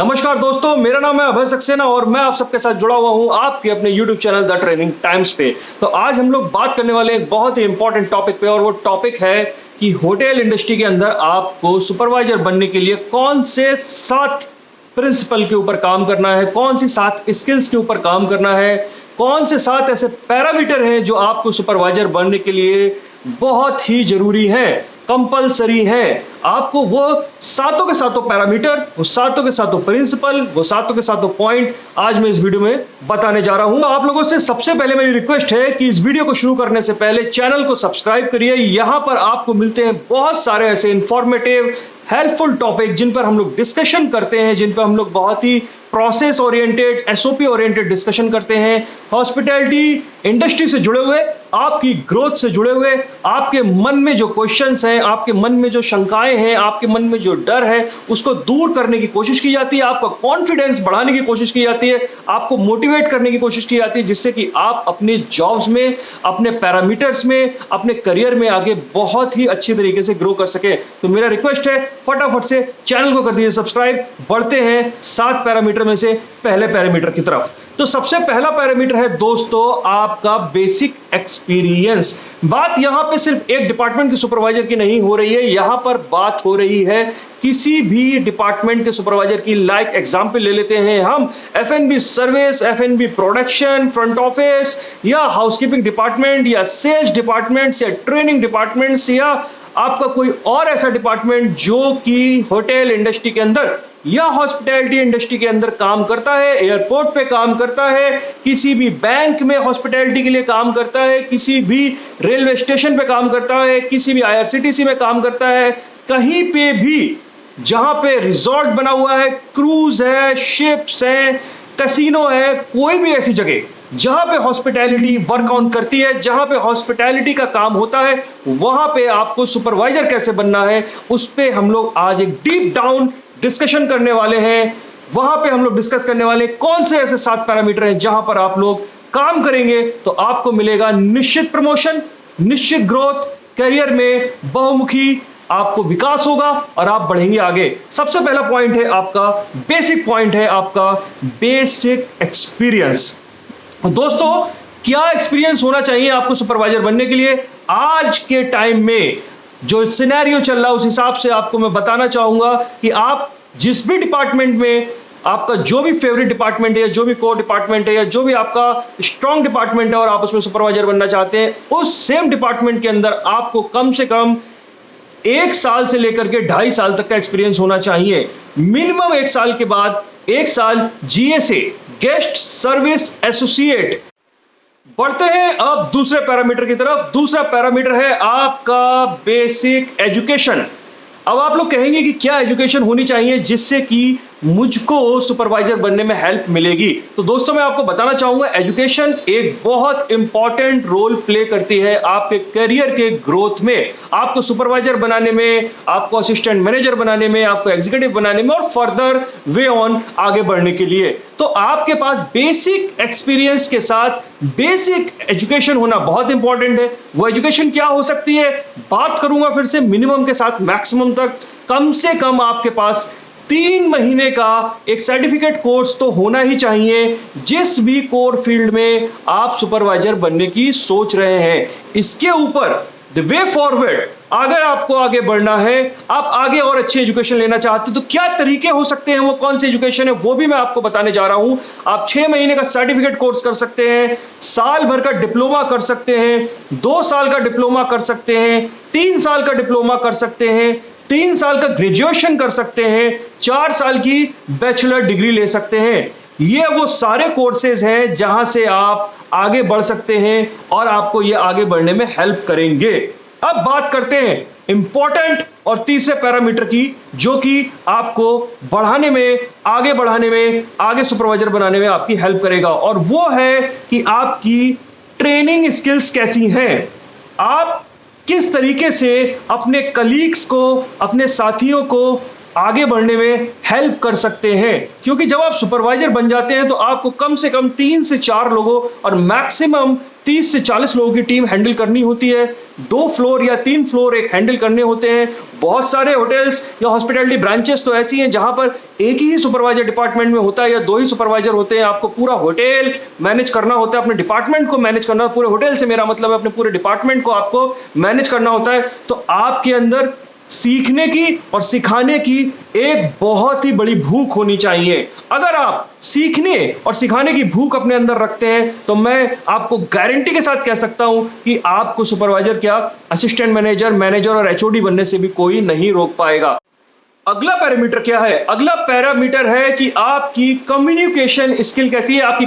नमस्कार दोस्तों, मेरा नाम है अभय सक्सेना और मैं आप सबके साथ जुड़ा हुआ हूं आपके अपने YouTube channel the training times पे। तो आज हम लोग बात करने वाले एक बहुत ही इंपॉर्टेंट टॉपिक पे, और वो टॉपिक है कि होटल इंडस्ट्री के अंदर आपको सुपरवाइजर बनने के लिए कौन से 7 प्रिंसिपल के ऊपर काम करना है, कौन सी 7 स्किल्स के ऊपर काम करना है, कौन से 7 ऐसे पैरामीटर हैं जो आपको सुपरवाइजर बनने के लिए बहुत ही जरूरी हैं, कंपलसरी है। आपको वो सातों के सातों पैरामीटर, वो सातों के सातों प्रिंसिपल, वो सातों के सातों पॉइंट आज मैं इस वीडियो में बताने जा रहा हूं। आप लोगों से सबसे पहले मेरी रिक्वेस्ट है कि इस वीडियो को शुरू करने से पहले चैनल को सब्सक्राइब करिए। यहां पर आपको मिलते हैं बहुत सारे ऐसे इंफॉर्मेटिव हेल्पफुल टॉपिक जिन पर हम लोग डिस्कशन करते हैं, जिन पर हम लोग बहुत ही process oriented, SOP oriented discussion करते हैं। हॉस्पिटैलिटी इंडस्ट्री से जुड़े हुए, आपकी ग्रोथ से जुड़े हुए, आपके मन में जो क्वेश्चंस हैं, आपके मन में जो शंकाएं हैं, आपके मन में जो डर है, उसको दूर करने की कोशिश की जाती है। आपका कॉन्फिडेंस बढ़ाने की कोशिश की जाती है, आपको मोटिवेट करने की कोशिश की जाती है, जिससे कि आप अपने जॉब्स में, अपने पैरामीटर्स में, अपने करियर में आगे बहुत ही अच्छी तरीके से ग्रो कर सके। तो मेरा रिक्वेस्ट है, फटाफट से चैनल को कर दीजिए सब्सक्राइब। बढ़ते हैं 7 पैरामीटर में से पहले पैरामीटर की तरफ। तो सबसे पहला पैरामीटर है दोस्तों आपका बेसिक एक्सपीरियंस। बात यहां पे सिर्फ एक डिपार्टमेंट के सुपरवाइजर की नहीं हो रही है, यहां पर बात हो रही है किसी भी डिपार्टमेंट के सुपरवाइजर की। लाइक एग्जांपल ले लेते हैं हम F&B service, F&B production, front office, या हाउसकीपिंग डिपार्टमेंट, या सेल्स डिपार्टमेंट्स, या ट्रेनिंग डिपार्टमेंट्स, या आपका कोई और ऐसा डिपार्टमेंट जो कि होटल इंडस्ट्री के अंदर या हॉस्पिटैलिटी इंडस्ट्री के अंदर काम करता है, एयरपोर्ट पे काम करता है, किसी भी बैंक में हॉस्पिटैलिटी के लिए काम करता है, किसी भी रेलवे स्टेशन पे काम करता है, किसी भी IRCTC में काम करता है, कहीं पे भी जहां पे रिजॉर्ट बना हुआ है, क्रूज है, शिप्स है, कैसीनो है, कोई भी ऐसी जगह जहां पे हॉस्पिटैलिटी वर्क ऑन करती है, जहां पे हॉस्पिटैलिटी का काम होता है, वहां पे आपको सुपरवाइजर कैसे बनना है, उस पे हम लोग आज एक डीप डाउन डिस्कशन करने वाले हैं। वहां पे हम लोग डिस्कस करने वाले कौन से ऐसे 7 पैरामीटर हैं जहां पर आप लोग काम करेंगे तो आपको मिलेगा निश्चित प्रमोशन, निश्चित ग्रोथ, करियर में बहुमुखी आपको विकास होगा और आप बढ़ेंगे आगे। सबसे पहला पॉइंट है आपका बेसिक पॉइंट है आपका बेसिक एक्सपीरियंस। दोस्तों, क्या एक्सपीरियंस होना चाहिए आपको सुपरवाइजर बनने के लिए? आज के टाइम में जो सिनेरियो चल रहा है उस हिसाब से आपको मैं बताना चाहूंगा कि आप जिस भी डिपार्टमेंट में, आपका जो भी फेवरेट डिपार्टमेंट है, या जो भी कोर डिपार्टमेंट है, या जो भी आपका स्ट्रॉन्ग डिपार्टमेंट है और आप उसमें सुपरवाइजर बनना चाहते हैं, उस सेम डिपार्टमेंट के अंदर आपको कम से कम 1 साल से लेकर के 2.5 साल तक का एक्सपीरियंस होना चाहिए। मिनिमम 1 साल के बाद 1 साल GSA, गेस्ट सर्विस एसोसिएट। बढ़ते हैं अब दूसरे पैरामीटर की तरफ। दूसरा पैरामीटर है आपका बेसिक एजुकेशन। अब आप लोग कहेंगे कि क्या एजुकेशन होनी चाहिए जिससे कि मुझको सुपरवाइजर बनने में हेल्प मिलेगी। तो दोस्तों, मैं आपको बताना चाहूंगा एजुकेशन एक बहुत इंपॉर्टेंट रोल प्ले करती है आपके करियर के ग्रोथ में, आपको सुपरवाइजर बनाने में, आपको असिस्टेंट मैनेजर बनाने में, आपको एग्जीक्यूटिव बनाने में, और फर्दर वे ऑन आगे बढ़ने के लिए। तो आपके पास बेसिक एक्सपीरियंस के साथ बेसिक एजुकेशन होना बहुत इंपॉर्टेंट है। वो एजुकेशन क्या हो सकती है, बात करूंगा फिर से मिनिमम के साथ मैक्सिमम तक। कम से कम आपके पास 3 महीने का एक सर्टिफिकेट कोर्स तो होना ही चाहिए जिस भी कोर फील्ड में आप सुपरवाइजर बनने की सोच रहे हैं। इसके ऊपर द वे फॉरवर्ड, अगर आपको आगे बढ़ना है, आप आगे और अच्छी एजुकेशन लेना चाहते हैं, तो क्या तरीके हो सकते हैं, वो कौन सी एजुकेशन है, वो भी मैं आपको बताने जा रहा हूं। आप 6 महीने का सर्टिफिकेट कोर्स कर सकते हैं, साल भर का डिप्लोमा कर सकते हैं, 2 साल का डिप्लोमा कर सकते हैं, 3 साल का डिप्लोमा कर सकते हैं, 3 साल का ग्रेजुएशन कर सकते हैं, 4 साल की बैचलर डिग्री ले सकते हैं। ये वो सारे कोर्सेज हैं जहां से आप आगे बढ़ सकते हैं और आपको ये आगे बढ़ने में हेल्प करेंगे। अब बात करते हैं इंपॉर्टेंट और तीसरे पैरामीटर की, जो कि आपको बढ़ाने में, आगे बढ़ाने में, आगे सुपरवाइजर बनाने में आपकी हेल्प करेगा, और वो है कि आपकी ट्रेनिंग स्किल्स कैसी हैं। आप किस तरीके से अपने कलीग्स को, अपने साथियों को आगे बढ़ने में हेल्प कर सकते हैं। क्योंकि जब आप सुपरवाइजर बन जाते हैं तो आपको कम से कम 3 से 4 लोगों और मैक्सिमम 30 से 40 लोगों की टीम हैंडल करनी होती है, 2 फ्लोर या 3 फ्लोर एक हैंडल करने होते हैं। बहुत सारे होटल्स या हॉस्पिटैलिटी ब्रांचेस तो ऐसी हैं जहां पर एक ही सुपरवाइजर डिपार्टमेंट में होता है या 2 ही सुपरवाइजर होते हैं। आपको पूरा होटल मैनेज करना होता है, अपने डिपार्टमेंट को मैनेज करना, पूरे होटल से मेरा मतलब है अपने पूरे डिपार्टमेंट को आपको मैनेज करना होता है। तो आपके अंदर सीखने की और सिखाने की एक बहुत ही बड़ी भूख होनी चाहिए। अगर आप सीखने और सिखाने की भूख अपने अंदर रखते हैं तो मैं आपको गारंटी के साथ कह सकता हूं कि आपको सुपरवाइजर क्या, असिस्टेंट मैनेजर, मैनेजर और एचओडी बनने से भी कोई नहीं रोक पाएगा। अगला पैरामीटर क्या है? अगला पैरामीटर है कि आपकी कम्युनिकेशन स्किल कैसी है, आप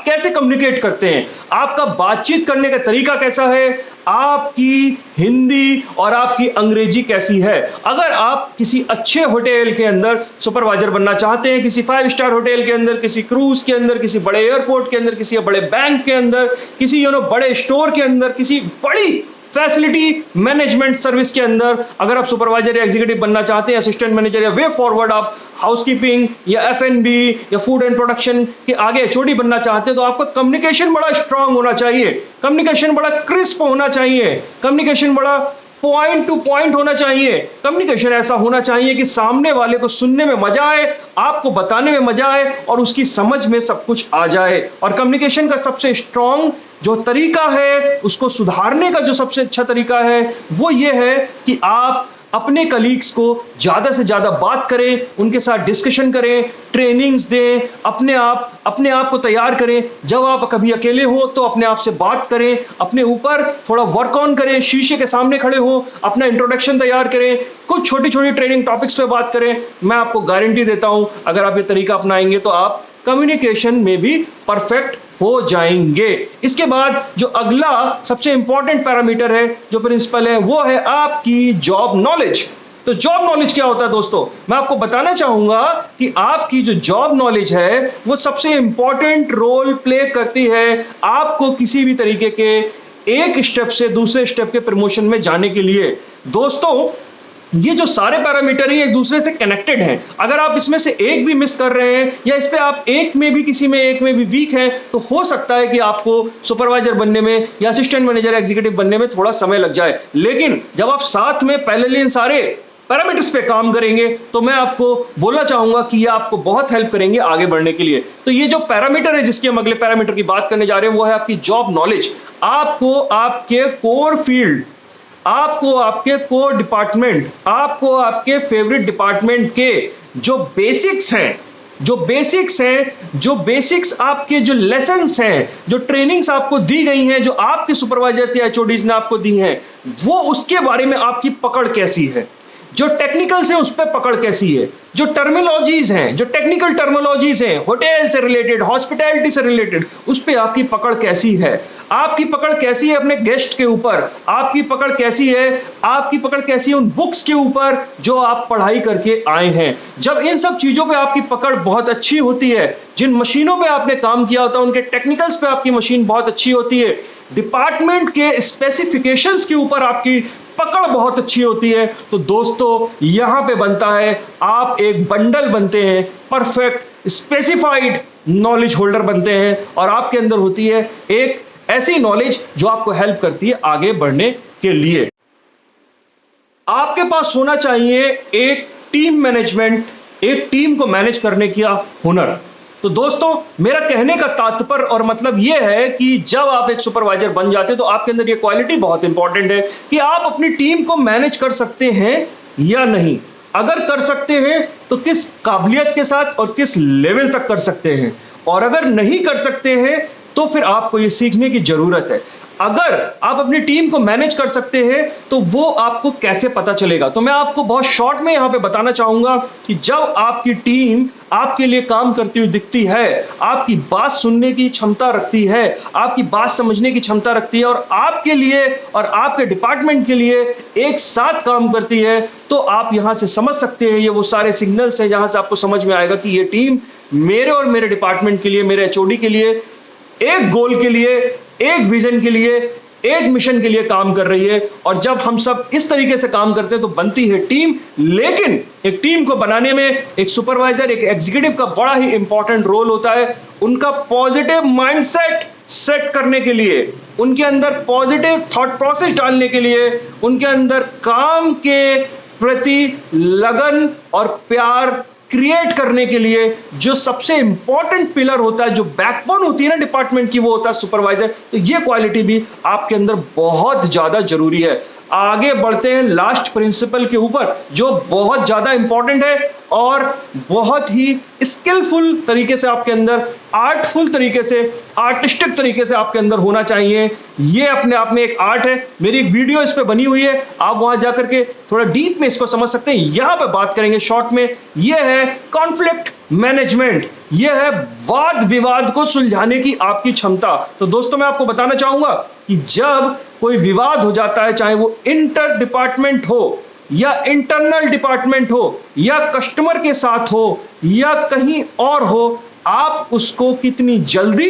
कैसे कम्युनिकेट करते हैं, आपका बातचीत करने का तरीका कैसा है, आपकी हिंदी और आपकी अंग्रेजी कैसी है। अगर आप किसी अच्छे होटल के अंदर सुपरवाइजर बनना चाहते हैं, किसी 5 स्टार होटल के अंदर, किसी क्रूज के अंदर, किसी बड़े एयरपोर्ट के अंदर, किसी बड़े बैंक के अंदर, किसी बड़े स्टोर के अंदर, किसी बड़ी फैसिलिटी मैनेजमेंट सर्विस के अंदर अगर आप सुपरवाइजर या एग्जीक्यूटिव बनना चाहते हैं, असिस्टेंट मैनेजर या वे फॉरवर्ड आप हाउसकीपिंग या एफएनबी या फूड एंड प्रोडक्शन के आगे एचओडी बनना चाहते हैं, तो आपका कम्युनिकेशन बड़ा स्ट्रांग होना चाहिए, कम्युनिकेशन बड़ा क्रिस्प होना चाहिए, कम्युनिकेशन बड़ा पॉइंट टू पॉइंट होना चाहिए। कम्युनिकेशन ऐसा होना चाहिए कि सामने वाले को सुनने में मजा आए, आपको बताने में मजा आए और उसकी समझ में सब कुछ आ जाए। और कम्युनिकेशन का सबसे स्ट्रांग जो तरीका है, उसको सुधारने का जो सबसे अच्छा तरीका है, वो ये है कि आप अपने कलीग्स को ज़्यादा से ज़्यादा बात करें, उनके साथ डिस्कशन करें, ट्रेनिंग्स दें, अपने आप को तैयार करें। जब आप कभी अकेले हो तो अपने आप से बात करें, अपने ऊपर थोड़ा वर्क ऑन करें, शीशे के सामने खड़े हो, अपना इंट्रोडक्शन तैयार करें, कुछ छोटी छोटी ट्रेनिंग टॉपिक्स पे बात करें। मैं आपको गारंटी देता हूं अगर आप ये तरीका अपनाएंगे तो आप कम्युनिकेशन में भी परफेक्ट हो जाएंगे। इसके बाद जो अगला सबसे इंपॉर्टेंट पैरामीटर है, जो प्रिंसिपल है, वो है आपकी जॉब नॉलेज। तो जॉब नॉलेज क्या होता है दोस्तों? मैं आपको बताना चाहूंगा कि आपकी जो जॉब नॉलेज है वो सबसे इंपॉर्टेंट रोल प्ले करती है आपको किसी भी तरीके के एक स्टेप से दूसरे स्टेप के प्रमोशन में जाने के लिए। दोस्तों, ये जो सारे पैरामीटर हैं एक दूसरे से कनेक्टेड हैं। अगर आप इसमें से एक भी मिस कर रहे हैं या इस पे आप एक में भी किसी में एक में भी वीक हैं, तो हो सकता है कि आपको सुपरवाइजर बनने में या असिस्टेंट मैनेजर एग्जीक्यूटिव बनने में थोड़ा समय लग जाए। लेकिन जब आप साथ में पैरेलली इन सारे पैरामीटर्स पे काम करेंगे तो मैं आपको बोलना चाहूंगा कि ये आपको बहुत हेल्प करेंगे आगे बढ़ने के लिए। तो ये जो पैरामीटर है जिसकी हम अगले पैरामीटर की बात करने जा रहे हैं वो है आपकी जॉब नॉलेज। आपको आपके कोर फील्ड, आपको आपके कोर डिपार्टमेंट, आपको आपके फेवरेट डिपार्टमेंट के जो बेसिक्स हैं, जो बेसिक्स आपके जो लेसन्स हैं, जो ट्रेनिंग्स आपको दी गई हैं, जो आपके सुपरवाइजर्स या एचओडीज ने आपको दी हैं, वो उसके बारे में आपकी पकड़ कैसी है, जो टेक्निकल्स है उस पर पकड़ कैसी है, जो टर्मिनोलॉजीज हैं, जो टेक्निकल टर्मिनोलॉजीज हैं, होटल से रिलेटेड, हॉस्पिटैलिटी से रिलेटेड, उस पर आपकी पकड़ कैसी है, आपकी पकड़ कैसी है अपने गेस्ट के ऊपर, आपकी पकड़ कैसी है उन बुक्स के ऊपर जो आप पढ़ाई करके आए हैं। जब इन सब चीजों पे आपकी पकड़ बहुत अच्छी होती है, जिन मशीनों पे आपने काम किया होता है उनके टेक्निकल्स पे आपकी मशीन बहुत अच्छी होती है, डिपार्टमेंट के स्पेसिफिकेशंस के ऊपर आपकी पकड़ बहुत अच्छी होती है, तो दोस्तों यहां पे बनता है आप एक बंडल बनते हैं, परफेक्ट स्पेसिफाइड नॉलेज होल्डर बनते हैं और आपके अंदर होती है एक ऐसी नॉलेज जो आपको हेल्प करती है आगे बढ़ने के लिए। आपके पास होना चाहिए एक टीम मैनेजमेंट, एक टीम को मैनेज करने का हुनर। तो दोस्तों, मेरा कहने का तात्पर्य और मतलब यह है कि जब आप एक सुपरवाइजर बन जाते हैं तो आपके अंदर यह क्वालिटी बहुत इंपॉर्टेंट है कि आप अपनी टीम को मैनेज कर सकते हैं या नहीं। अगर कर सकते हैं तो किस काबिलियत के साथ और किस लेवल तक कर सकते हैं, और अगर नहीं कर सकते हैं तो फिर आपको यह सीखने की जरूरत है। अगर आप अपनी टीम को मैनेज कर सकते हैं तो वो आपको कैसे पता चलेगा? तो मैं आपको बहुत शॉर्ट में यहां पे बताना चाहूंगा कि जब आपकी टीम आपके लिए काम करती हुई दिखती है, आपकी बात सुनने की क्षमता रखती है, आपकी बात समझने की क्षमता रखती है और आपके लिए और आपके डिपार्टमेंट के लिए एक साथ काम करती है, तो आप यहां से समझ सकते हैं, ये वो सारे सिग्नल्स हैं जहां से आपको समझ में आएगा कि ये टीम मेरे और मेरे डिपार्टमेंट के लिए, मेरे एचओडी के लिए, एक गोल के लिए, एक विजन के लिए, एक मिशन के लिए काम कर रही है। और जब हम सब इस तरीके से काम करते हैं तो बनती है टीम। लेकिन एक टीम को बनाने में एक सुपरवाइजर, एक एग्जीक्यूटिव का बड़ा ही इंपॉर्टेंट रोल होता है। उनका पॉजिटिव माइंडसेट सेट करने के लिए, उनके अंदर पॉजिटिव थॉट प्रोसेस डालने के लिए, उनके अंदर काम के प्रति लगन और प्यार क्रिएट करने के लिए जो सबसे इंपॉर्टेंट पिलर होता है, जो बैकबोन होती है ना डिपार्टमेंट की, वो होता है सुपरवाइजर। तो ये क्वालिटी भी आपके अंदर बहुत ज्यादा जरूरी है। आगे बढ़ते हैं लास्ट प्रिंसिपल के ऊपर, जो बहुत ज्यादा इंपॉर्टेंट है और बहुत ही स्किलफुल तरीके से आपके अंदर, आर्टफुल तरीके से, आर्टिस्टिक तरीके से आपके अंदर होना चाहिए। ये अपने आप में एक आर्ट है। मेरी एक वीडियो इस पे बनी हुई है, आप वहां जाकर के थोड़ा डीप में इसको समझ सकते हैं। यहां पे बात करेंगे शॉर्ट में। ये है कॉन्फ्लिक्ट मैनेजमेंट, ये है वाद विवाद को सुलझाने की आपकी क्षमता। तो दोस्तों मैं आपको बताना चाहूंगा कि जब कोई विवाद हो जाता है, चाहे वो इंटर डिपार्टमेंट हो या इंटरनल डिपार्टमेंट हो या कस्टमर के साथ हो या कहीं और हो, आप उसको कितनी जल्दी,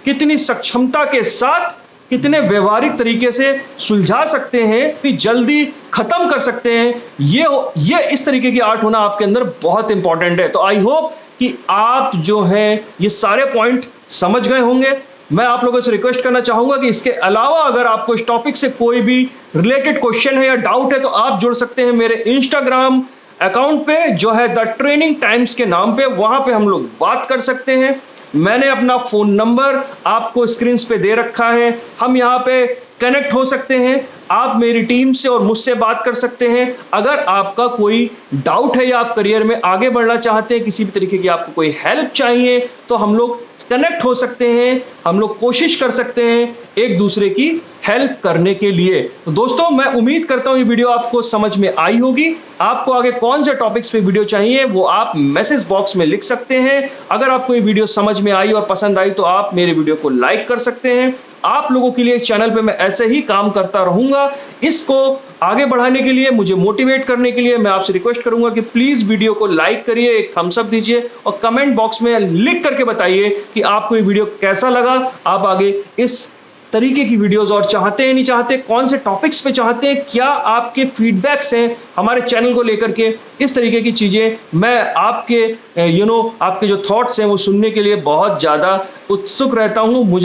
कितनी सक्षमता के साथ, कितने व्यवहारिक तरीके से सुलझा सकते हैं, कितनी जल्दी खत्म कर सकते हैं, ये इस तरीके की आर्ट होना आपके अंदर बहुत इंपॉर्टेंट है। तो आई होप कि आप जो है ये सारे पॉइंट समझ गए होंगे। मैं आप लोगों से रिक्वेस्ट करना चाहूंगा कि इसके अलावा अगर आपको इस टॉपिक से कोई भी रिलेटेड क्वेश्चन है या डाउट है तो आप जुड़ सकते हैं मेरे इंस्टाग्राम अकाउंट पे, जो है द ट्रेनिंग टाइम्स के नाम पे। वहां पे हम लोग बात कर सकते हैं। मैंने अपना फोन नंबर आपको स्क्रीन पे दे रखा है, हम यहाँ पे कनेक्ट हो सकते हैं। आप मेरी टीम से और मुझसे बात कर सकते हैं। अगर आपका कोई डाउट है या आप करियर में आगे बढ़ना चाहते हैं, किसी भी तरीके की आपको कोई हेल्प चाहिए, तो हम लोग कनेक्ट हो सकते हैं। हम लोग कोशिश कर सकते हैं एक दूसरे की हेल्प करने के लिए। तो दोस्तों मैं उम्मीद करता हूं ये वीडियो आपको समझ में आई होगी। आपको आगे कौन से टॉपिक्स पे वीडियो चाहिए वो आप मैसेज बॉक्स में लिख सकते हैं। अगर आपको ये वीडियो समझ में आई और पसंद आई तो आप मेरे वीडियो को लाइक कर सकते हैं। आप लोगों के लिए इस चैनल पे मैं ऐसे ही काम करता रहूंगा। इसको आगे बढ़ाने के लिए, मुझे मोटिवेट करने के लिए मैं आपसे रिक्वेस्ट करूंगा कि प्लीज वीडियो को लाइक करिए, एक थम्स अप दीजिए और कमेंट बॉक्स में लिख करके बताइए कि आपको ये वीडियो कैसा लगा। आप आगे इस तरीके की वीडियोस और चाहते हैं नहीं चाहते, कौन से टॉपिक्स पे चाहते हैं, क्या आपके फीडबैक्स हैं हमारे चैनल को लेकर के, इस तरीके की चीजें मैं आपके आपके जो थॉट्स हैं वो सुनने के लिए बहुत ज्यादा उत्सुक रहता हूं। मुझे